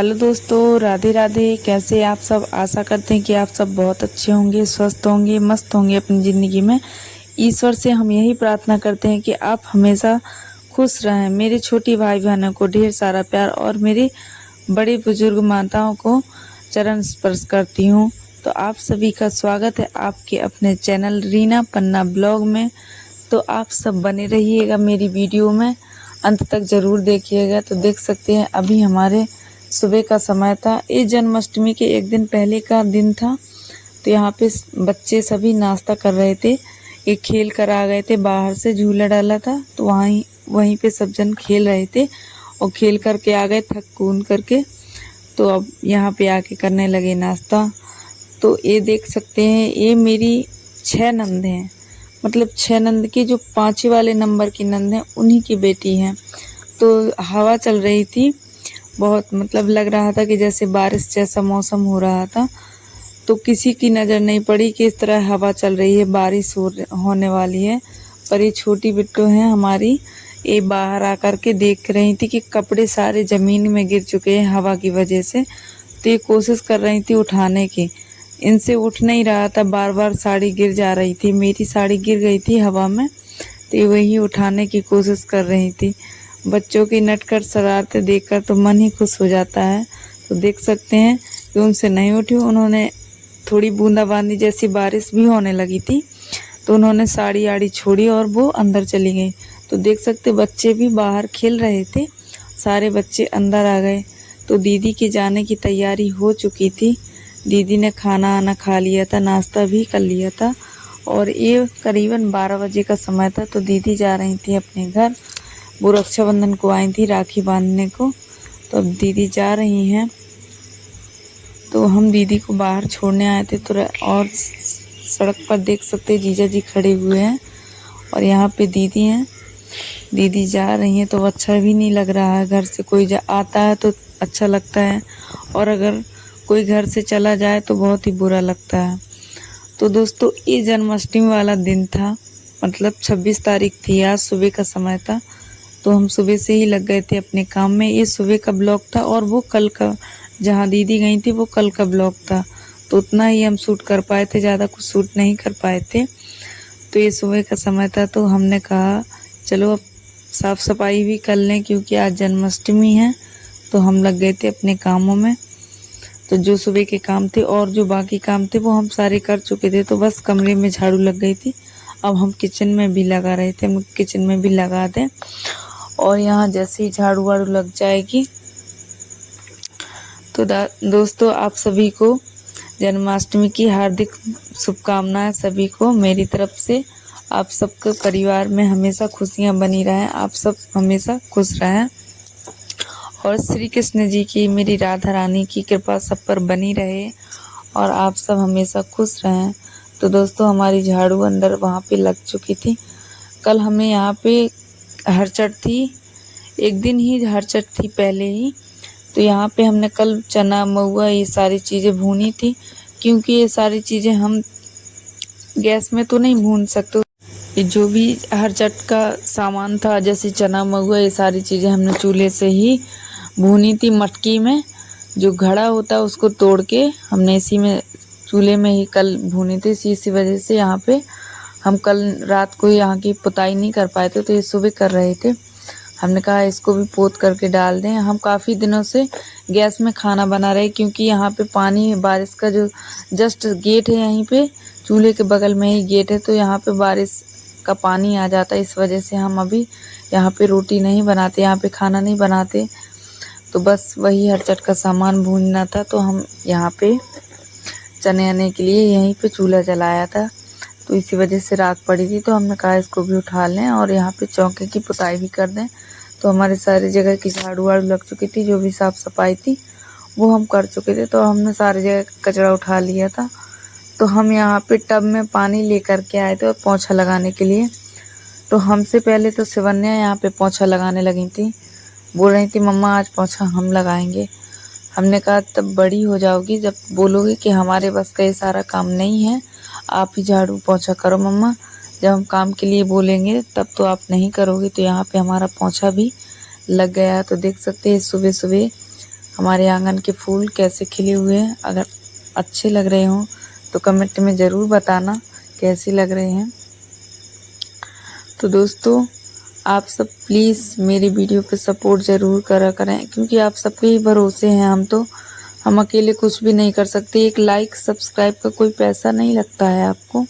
Hello दोस्तों, राधे राधे। कैसे आप सब? आशा करते हैं कि आप सब बहुत अच्छे होंगे, स्वस्थ होंगे, मस्त होंगे अपनी ज़िंदगी में। ईश्वर से हम यही प्रार्थना करते हैं कि आप हमेशा खुश रहें। मेरे छोटी भाई बहनों को ढेर सारा प्यार और मेरे बड़े बुजुर्ग माताओं को चरण स्पर्श करती हूँ। तो आप सभी का स्वागत है आपके अपने चैनल रीना पन्ना ब्लॉग में। तो आप सब बने रहिएगा मेरी वीडियो में, अंत तक ज़रूर देखिएगा। तो देख सकते हैं अभी हमारे सुबह का समय था। ये जन्माष्टमी के एक दिन पहले का दिन था। तो यहाँ पे बच्चे सभी नाश्ता कर रहे थे। ये खेल कर आ गए थे, बाहर से झूला डाला था तो वहीं पे सब जन खेल रहे थे और खेल करके आ गए थक कून करके। तो अब यहाँ पे आके करने लगे नाश्ता। तो ये देख सकते हैं ये मेरी 6 नंद हैं, मतलब 6 नंद की जो 5 वाले नंबर की नंद हैं उन्हीं की बेटी हैं। तो हवा चल रही थी बहुत, मतलब लग रहा था कि जैसे बारिश जैसा मौसम हो रहा था। तो किसी की नज़र नहीं पड़ी कि इस तरह हवा चल रही है, बारिश होने वाली है। पर ये छोटी बिट्टू हैं हमारी, ये बाहर आकर के देख रही थी कि कपड़े सारे ज़मीन में गिर चुके हैं हवा की वजह से। तो ये कोशिश कर रही थी उठाने की, इनसे उठ नहीं रहा था, बार बार साड़ी गिर जा रही थी। मेरी साड़ी गिर गई थी हवा में, तो ये वही उठाने की कोशिश कर रही थी। बच्चों की नटखट शरारतें देखकर तो मन ही खुश हो जाता है। तो देख सकते हैं कि उनसे नहीं उठी। उन्होंने थोड़ी बूंदाबांदी जैसी बारिश भी होने लगी थी तो उन्होंने साड़ी आड़ी छोड़ी और वो अंदर चली गई। तो देख सकते बच्चे भी बाहर खेल रहे थे, सारे बच्चे अंदर आ गए। तो दीदी के जाने की तैयारी हो चुकी थी। दीदी ने खाना आना खा लिया था, नाश्ता भी कर लिया था और ये करीबन 12 बजे का समय था। तो दीदी जा रही थी अपने घर, वो रक्षाबंधन को आई थी राखी बांधने को। तो अब दीदी जा रही हैं। तो हम दीदी को बाहर छोड़ने आए थे। तो और सड़क पर देख सकते जीजा जी खड़े हुए हैं और यहाँ पे दीदी हैं। दीदी जा रही हैं तो अच्छा भी नहीं लग रहा है। घर से कोई आता है तो अच्छा लगता है और अगर कोई घर से चला जाए तो बहुत ही बुरा लगता है। तो दोस्तों ये जन्माष्टमी वाला दिन था, मतलब 26 तारीख थी, आज सुबह का समय था। तो हम सुबह से ही लग गए थे अपने काम में। ये सुबह का ब्लॉग था और वो कल का, जहाँ दीदी गई थी वो कल का ब्लॉग था। तो उतना ही हम शूट कर पाए थे, ज़्यादा कुछ शूट नहीं कर पाए थे। तो ये सुबह का समय था तो हमने कहा चलो अब साफ़ सफाई भी कर लें, क्योंकि आज जन्माष्टमी है। तो हम लग गए थे अपने कामों में। तो जो सुबह के काम थे और जो बाकी काम थे वो हम सारे कर चुके थे। तो बस कमरे में झाड़ू लग गई थी। अब हम किचन में भी लगा रहे थे, हम किचन में भी लगा दें। और यहाँ जैसे ही झाड़ू वाड़ू लग जाएगी तो दोस्तों आप सभी को जन्माष्टमी की हार्दिक शुभकामनाएं सभी को मेरी तरफ से। आप सबके परिवार में हमेशा खुशियां बनी रहें, आप सब हमेशा खुश रहें और श्री कृष्ण जी की, मेरी राधा रानी की कृपा सब पर बनी रहे और आप सब हमेशा खुश रहें। तो दोस्तों हमारी झाड़ू अंदर वहाँ पे लग चुकी थी। कल हमें यहाँ पे हरचट थी, एक दिन ही हरचट थी पहले ही। तो यहाँ पे हमने कल चना महुआ ये सारी चीज़ें भूनी थी, क्योंकि ये सारी चीज़ें हम गैस में तो नहीं भून सकते। ये जो भी हरचट का सामान था जैसे चना महुआ ये सारी चीज़ें हमने चूल्हे से ही भूनी थी। मटकी में जो घड़ा होता है उसको तोड़ के हमने इसी में चूल्हे में ही कल भूनी थी। इसी वजह से यहाँ पे हम कल रात को यहाँ की पुताई नहीं कर पाए थे, तो ये सुबह कर रहे थे। हमने कहा इसको भी पोत करके डाल दें। हम काफ़ी दिनों से गैस में खाना बना रहे, क्योंकि यहाँ पे पानी बारिश का जो जस्ट गेट है, यहीं पे चूल्हे के बगल में ही गेट है, तो यहाँ पे बारिश का पानी आ जाता है। इस वजह से हम अभी यहाँ पे रोटी नहीं बनाते, यहाँ पे खाना नहीं बनाते। तो बस वही हरचट का सामान भूनना था, तो हम यहाँ पे चने आने के लिए यहीं पे चूल्हा जलाया था। तो इसी वजह से राख पड़ी थी, तो हमने कहा इसको भी उठा लें और यहाँ पे चौके की पुताई भी कर दें। तो हमारे सारी जगह की झाड़ू वाड़ू लग चुकी थी, जो भी साफ़ सफाई थी वो हम कर चुके थे। तो हमने सारी जगह कचरा उठा लिया था। तो हम यहाँ पे टब में पानी लेकर के आए थे और पोंछा लगाने के लिए। तो हमसे पहले तो शिवन्या यहाँ पे पोंछा लगाने लगी थी, बोल रही थी मम्मा आज पोंछा हम लगाएंगे। हमने कहा तब बड़ी हो जाओगी जब बोलोगी कि हमारे बस का ये सारा काम नहीं है, आप ही झाड़ू पोंछा करो मम्मा। जब हम काम के लिए बोलेंगे तब तो आप नहीं करोगे। तो यहाँ पे हमारा पोंछा भी लग गया। तो देख सकते हैं सुबह सुबह हमारे आंगन के फूल कैसे खिले हुए हैं। अगर अच्छे लग रहे हों तो कमेंट में ज़रूर बताना कैसे लग रहे हैं। तो दोस्तों आप सब प्लीज़ मेरी वीडियो पे सपोर्ट ज़रूर करा करें, क्योंकि आप सबके ही भरोसे हैं हम अकेले कुछ भी नहीं कर सकते। एक लाइक सब्सक्राइब का कोई पैसा नहीं लगता है आपको,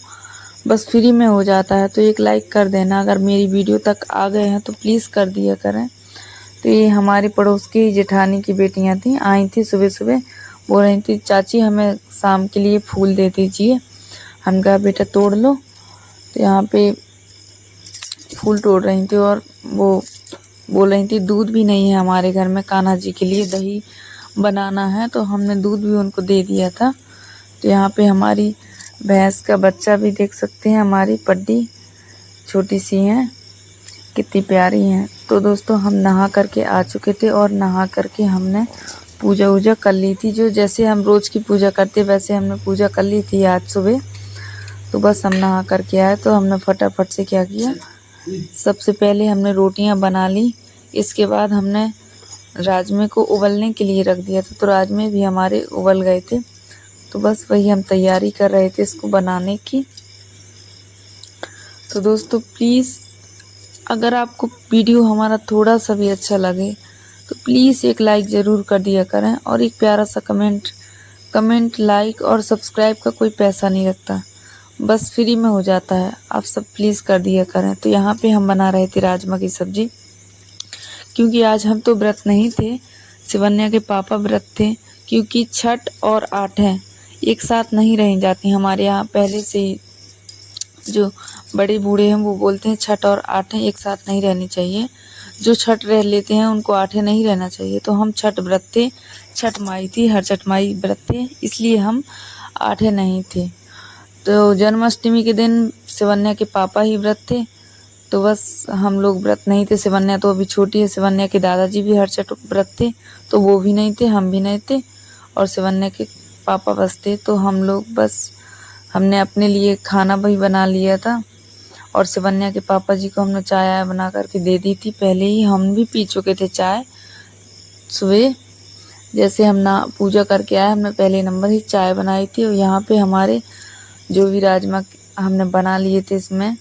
बस फ्री में हो जाता है। तो एक लाइक कर देना। अगर मेरी वीडियो तक आ गए हैं तो प्लीज़ कर दिया करें। तो ये हमारी पड़ोस की जेठानी की बेटियां थी, आई थी सुबह सुबह, बोल रही थी चाची हमें शाम के लिए फूल दे दीजिए। हम कहा बेटा तोड़ लो। तो यहाँ पे फूल तोड़ रही थी और वो बोल रही थी दूध भी नहीं है हमारे घर में, कान्हा जी के लिए दही बनाना है। तो हमने दूध भी उनको दे दिया था। तो यहाँ पे हमारी भैंस का बच्चा भी देख सकते हैं, हमारी पड्डी छोटी सी हैं, कितनी प्यारी हैं। तो दोस्तों हम नहा करके आ चुके थे और नहा करके हमने पूजा वूजा कर ली थी। जो जैसे हम रोज़ की पूजा करते वैसे हमने पूजा कर ली थी आज सुबह। तो बस हम नहा करके आए तो हमने फटाफट से क्या किया, सबसे पहले हमने रोटियां बना ली। इसके बाद हमने राजमे को उबलने के लिए रख दिया था। तो राजमे भी हमारे उबल गए थे। तो बस वही हम तैयारी कर रहे थे इसको बनाने की। तो दोस्तों प्लीज़ अगर आपको वीडियो हमारा थोड़ा सा भी अच्छा लगे तो प्लीज़ एक लाइक ज़रूर कर दिया करें और एक प्यारा सा कमेंट लाइक और सब्सक्राइब का कोई पैसा नहीं लगता, बस फ्री में हो जाता है। आप सब प्लीज़ कर दिया करें। तो यहाँ पे हम बना रहे थे राजमा की सब्ज़ी, क्योंकि आज हम तो व्रत नहीं थे, शिवन्या के पापा व्रत थे। क्योंकि छठ और आठें एक साथ नहीं रह जाती हमारे यहाँ पहले से ही। जो बड़े बूढ़े हैं वो बोलते हैं छठ और आठें एक साथ नहीं रहनी चाहिए। जो छठ रह लेते हैं उनको आठें नहीं रहना चाहिए। तो हम छठ व्रत थे, छठ माई थी, हर छठ माई व्रत थे, इसलिए हम आठें नहीं थे। तो जन्माष्टमी के दिन शिवन्या के पापा ही व्रत थे। तो बस हम लोग व्रत नहीं थे। शिवन्या तो अभी छोटी है, शिवन्या के दादाजी भी हर छठ व्रत थे, तो वो भी नहीं थे, हम भी नहीं थे, और शिवन्या के पापा बस थे। तो हम लोग बस हमने अपने लिए खाना भी बना लिया था और शिवन्या के पापा जी को हमने चाय बना करके दे दी थी। पहले ही हम भी पी चुके थे चाय सुबह। जैसे हम ना पूजा करके आए हमने पहले नंबर ही चाय बनाई थी। और यहाँ पे हमारे जो भी राजमा हमने बना लिए थे, इसमें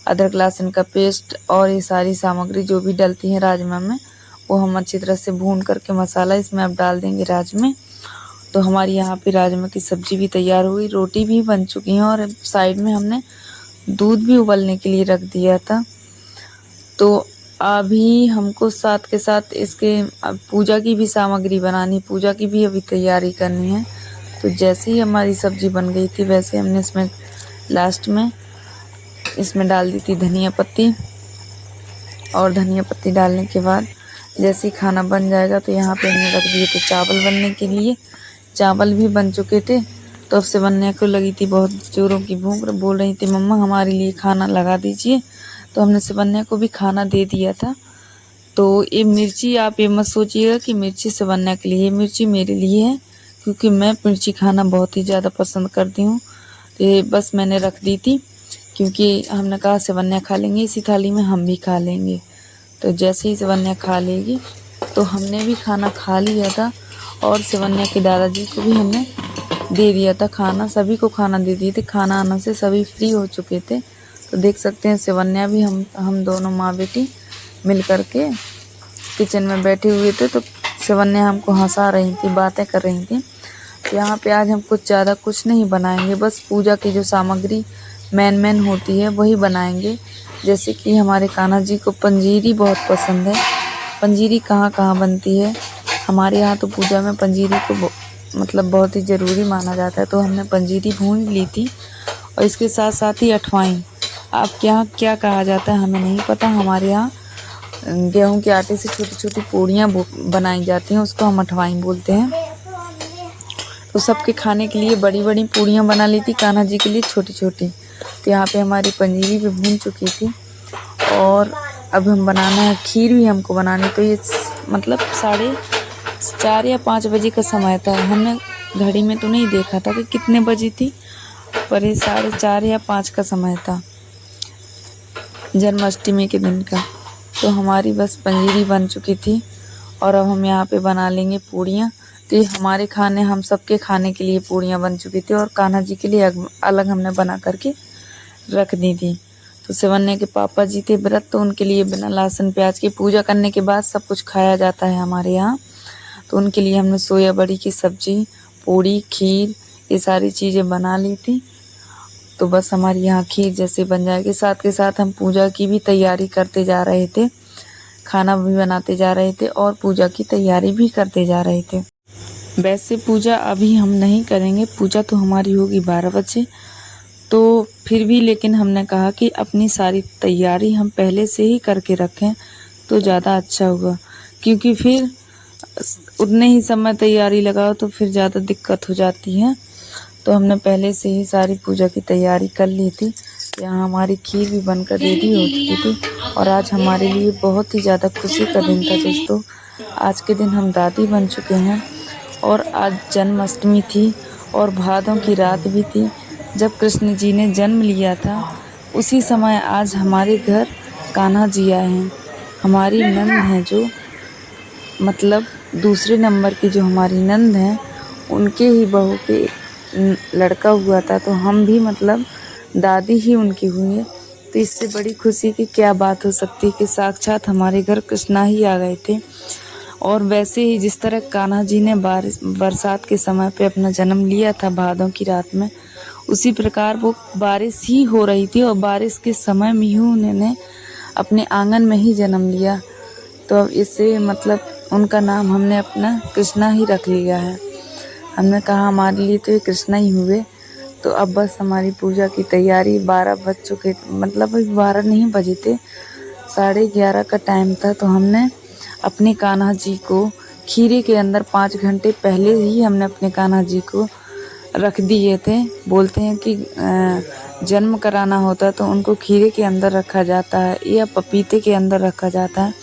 अदरक लहसुन का पेस्ट और ये सारी सामग्री जो भी डलती है राजमा में, वो हम अच्छी तरह से भून करके मसाला इसमें अब डाल देंगे राजमे। तो हमारी यहाँ पे राजमा की सब्ज़ी भी तैयार हुई, रोटी भी बन चुकी है और साइड में हमने दूध भी उबलने के लिए रख दिया था। तो अभी हमको साथ के साथ इसके पूजा की भी सामग्री बनानी, पूजा की भी अभी तैयारी करनी है। तो जैसे ही हमारी सब्ज़ी बन गई थी वैसे हमने इसमें लास्ट में इसमें डाल दी थी धनिया पत्ती। और धनिया पत्ती डालने के बाद जैसे ही खाना बन जाएगा तो यहाँ पे हमने रख दिए थे चावल बनने के लिए। चावल भी बन चुके थे। तो अब शिवन्या को लगी थी बहुत जोरों की भूख, बोल रही थी मम्मा हमारे लिए खाना लगा दीजिए। तो हमने शिवन्या को भी खाना दे दिया था। तो ये मिर्ची आप ये मत सोचिएगा कि मिर्ची शिवन्या के लिए, ये मिर्ची मेरे लिए है, क्योंकि मैं मिर्ची खाना बहुत ही ज़्यादा पसंद करती हूँ। तो ये बस मैंने रख दी थी, क्योंकि हमने कहा शिवन्या खा लेंगे, इसी थाली में हम भी खा लेंगे। तो जैसे ही शिवन्या खा लेगी, तो हमने भी खाना खा लिया था और शिवन्या के दादाजी को भी हमने दे दिया था खाना, सभी को खाना दे दिए थे। खाना आने से सभी फ्री हो चुके थे। तो देख सकते हैं शिवन्या भी हम दोनों माँ बेटी मिल कर के किचन में बैठे हुए थे। तो शिवन्या हमको हंसा रही थी, बातें कर रही थी। यहाँ पे आज हम कुछ ज़्यादा कुछ नहीं बनाएंगे, बस पूजा की जो सामग्री मेन होती है वही बनाएंगे। जैसे कि हमारे कान्हा जी को पंजीरी बहुत पसंद है। पंजीरी कहाँ बनती है, हमारे यहाँ तो पूजा में पंजीरी को मतलब बहुत ही ज़रूरी माना जाता है। तो हमने पंजीरी भून ली थी और इसके साथ साथ ही अठवाइन, आपके यहाँ क्या कहा जाता है हमें नहीं पता, हमारे यहाँ गेहूं के आटे से छोटी छोटी पूड़ियाँ बनाई जाती हैं, उसको हम अठवाइन बोलते हैं। तो सबके खाने के लिए बड़ी बड़ी पूड़ियाँ बना ली थी, कान्हा जी के लिए छोटी छोटी। तो यहाँ पे हमारी पंजीरी भी भून चुकी थी और अब हम बनाना है खीर भी हमको बनानी। तो ये मतलब 4:30 या 5 बजे का समय था। हमने घड़ी में तो नहीं देखा था कि कितने बजे थी, पर ये 4:30 या 5 का समय था जन्माष्टमी के दिन का। तो हमारी बस पंजीरी बन चुकी थी और अब हम यहाँ पे बना लेंगे पूड़ियाँ। तो ये हमारे खाने, हम सबके खाने के लिए पूड़ियाँ बन चुकी थी और कान्हा जी के लिए अलग हमने बना करके रख दी थी। तो शिवन्या के पापा जी थे व्रत, तो उनके लिए बिना लहसुन प्याज की पूजा करने के बाद सब कुछ खाया जाता है हमारे यहाँ। तो उनके लिए हमने सोया बड़ी की सब्जी, पूड़ी, खीर, ये सारी चीज़ें बना ली थी। तो बस हमारी यहाँ खीर जैसे बन जाएगी, साथ के साथ हम पूजा की भी तैयारी करते जा रहे थे, खाना भी बनाते जा रहे थे और पूजा की तैयारी भी करते जा रहे थे। वैसे पूजा अभी हम नहीं करेंगे, पूजा तो हमारी होगी 12 बजे। तो फिर भी लेकिन हमने कहा कि अपनी सारी तैयारी हम पहले से ही करके रखें तो ज़्यादा अच्छा होगा, क्योंकि फिर उतने ही समय तैयारी लगाओ तो फिर ज़्यादा दिक्कत हो जाती है। तो हमने पहले से ही सारी पूजा की तैयारी कर ली थी। यहाँ हमारी खीर भी बनकर रेडी हो चुकी थी और आज हमारे लिए बहुत ही ज़्यादा खुशी का दिन था दोस्तों। आज के दिन हम दादी बन चुके हैं और आज जन्माष्टमी थी और भादों की रात भी थी जब कृष्ण जी ने जन्म लिया था। उसी समय आज हमारे घर कान्हा जी आए हैं। हमारी नंद हैं, जो मतलब दूसरे नंबर की जो हमारी नंद हैं, उनके ही बहू के लड़का हुआ था, तो हम भी मतलब दादी ही उनकी हुई है। तो इससे बड़ी खुशी की क्या बात हो सकती है कि साक्षात हमारे घर कृष्णा ही आ गए थे। और वैसे ही जिस तरह कान्हा जी ने बरसात के समय पे अपना जन्म लिया था भादों की रात में, उसी प्रकार वो बारिश ही हो रही थी और बारिश के समय में ही उन्होंने अपने आंगन में ही जन्म लिया। तो अब इससे मतलब उनका नाम हमने अपना कृष्णा ही रख लिया है। हमने कहा हमारे लिए तो ये कृष्णा ही हुए। तो अब बस हमारी पूजा की तैयारी, 12 बज चुके थे, मतलब अभी 12 नहीं बजे थे, 11:30 का टाइम था। तो हमने अपने कान्हा जी को खीरे के अंदर 5 घंटे पहले ही हमने अपने कान्हा जी को रख दिए थे। बोलते हैं कि जन्म कराना होता तो उनको खीरे के अंदर रखा जाता है या पपीते के अंदर रखा जाता है,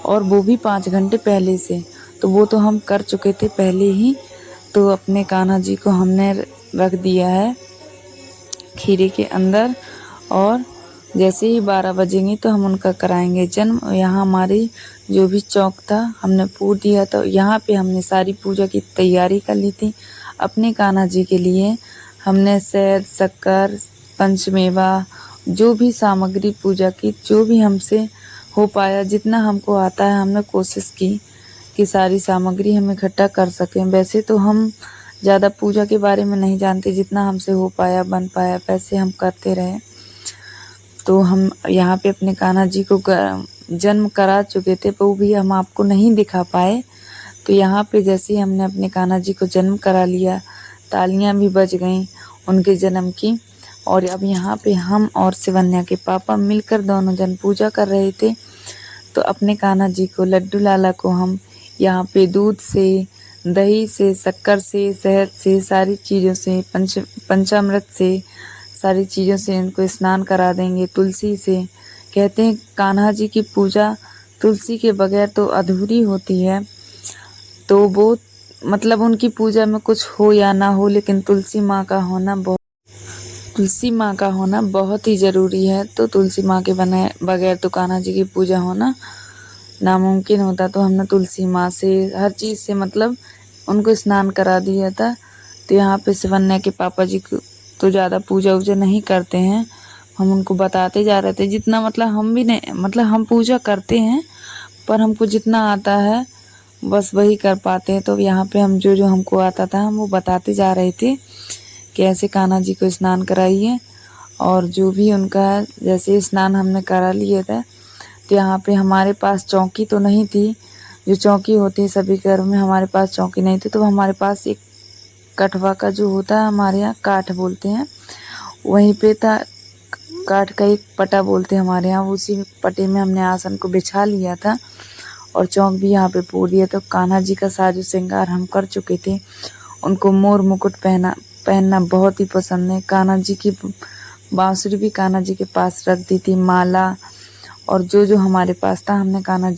और वो भी 5 घंटे पहले से। तो वो तो हम कर चुके थे पहले ही। तो अपने कान्हा जी को हमने रख दिया है खीरे के अंदर, और जैसे ही 12 बजेंगे तो हम उनका कराएंगे जन्म। यहाँ हमारी जो भी चौक था हमने पूर दिया, तो यहाँ पे हमने सारी पूजा की तैयारी कर ली थी। अपने कान्हा जी के लिए हमने शहद, शक्कर, पंचमेवा, जो भी सामग्री पूजा की, जो भी हमसे हो पाया, जितना हमको आता है, हमने कोशिश की कि सारी सामग्री हम इकट्ठा कर सकें। वैसे तो हम ज़्यादा पूजा के बारे में नहीं जानते, जितना हमसे हो पाया, बन पाया, वैसे हम करते रहे। तो हम यहाँ पे अपने कान्हा जी को जन्म करा चुके थे, पर वो भी हम आपको नहीं दिखा पाए। तो यहाँ पे जैसे ही हमने अपने कान्हा जी को जन्म करा लिया, तालियां भी बज गईं उनके जन्म की। और अब यहाँ पे हम और शिवन्या के पापा मिलकर दोनों जन पूजा कर रहे थे। तो अपने कान्हा जी को, लड्डू लाला को हम यहाँ पे दूध से, दही से, शक्कर से, शहद से, सारी चीज़ों से, पंचामृत से, सारी चीज़ों से इनको स्नान करा देंगे। तुलसी से, कहते हैं कान्हा जी की पूजा तुलसी के बगैर तो अधूरी होती है। तो वो मतलब उनकी पूजा में कुछ हो या ना हो, लेकिन तुलसी माँ का होना बहुत ही ज़रूरी है। तो तुलसी माँ के बगैर तो कान्हा जी की पूजा होना नामुमकिन होता। तो हमने तुलसी माँ से, हर चीज़ से मतलब उनको स्नान करा दिया था। तो यहाँ पे शिवन्या के पापा जी को तो ज़्यादा पूजा वूजा नहीं करते हैं, हम उनको बताते जा रहे थे जितना, मतलब हम भी नहीं, मतलब हम पूजा करते हैं पर हमको जितना आता है बस वही कर पाते हैं। तो यहाँ पे हम जो हमको आता था हम वो बताते जा रहे थे कि ऐसे कान्हा जी को स्नान कराइए। और जो भी उनका जैसे स्नान हमने करा लिया था, तो यहाँ पे हमारे पास चौकी तो नहीं थी, जो चौकी होती है सभी घरों में, हमारे पास चौकी नहीं थी। तो हमारे पास एक कठवा का जो होता है, हमारे यहाँ काठ बोलते हैं, वहीं पे था, काठ का एक पटा बोलते हैं हमारे यहाँ, उसी पटे में हमने आसन को बिछा लिया था और चौक भी यहाँ पे पूर दिया। तो कान्हा जी का साजो श्रृंगार हम कर चुके थे। उनको मोर मुकुट पहनना बहुत ही पसंद है। कान्हा जी की बांसुरी भी कान्हा जी के पास रख दी थी, माला, और जो हमारे पास था हमने कान्हा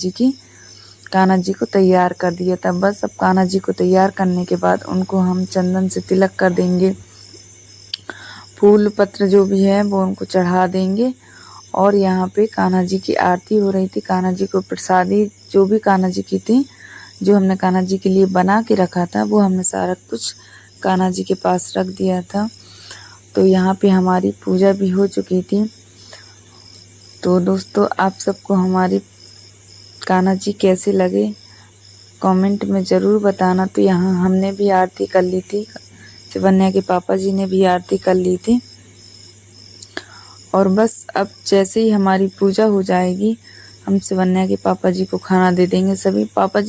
जी को तैयार कर दिया था। बस अब कान्हा जी को तैयार करने के बाद उनको हम चंदन से तिलक कर देंगे, फूल पत्र जो भी है वो उनको चढ़ा देंगे। और यहाँ पे कान्हा जी की आरती हो रही थी, कान्हा जी को प्रसादी जो भी कान्हा जी की थी जो हमने कान्हा जी के लिए बना के रखा था वो हमने सारा कुछ कान्हा जी के पास रख दिया था। तो यहाँ पे हमारी पूजा भी हो चुकी थी। तो दोस्तों आप सबको हमारी कान्हा जी कैसे लगे कमेंट में ज़रूर बताना। तो यहाँ हमने भी आरती कर ली थी, शिवन्या के पापा जी ने भी आरती कर ली थी। और बस अब जैसे ही हमारी पूजा हो जाएगी हम शिवन्या के पापा जी को खाना दे देंगे। सभी पापा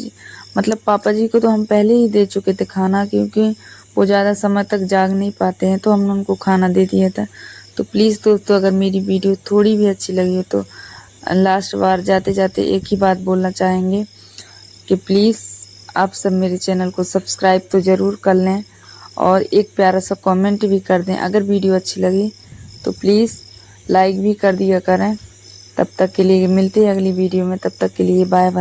जी को तो हम पहले ही दे चुके थे खाना, क्योंकि वो ज़्यादा समय तक जाग नहीं पाते हैं, तो हमने उनको खाना दे दिया था। तो प्लीज़ दोस्तों अगर मेरी वीडियो थोड़ी भी अच्छी लगी हो तो लास्ट बार जाते जाते एक ही बात बोलना चाहेंगे कि प्लीज़ आप सब मेरे चैनल को सब्सक्राइब तो ज़रूर कर लें और एक प्यारा सा कमेंट भी कर दें। अगर वीडियो अच्छी लगी तो प्लीज़ लाइक भी कर दिया करें। तब तक के लिए मिलते हैं अगली वीडियो में, तब तक के लिए बाय बाय।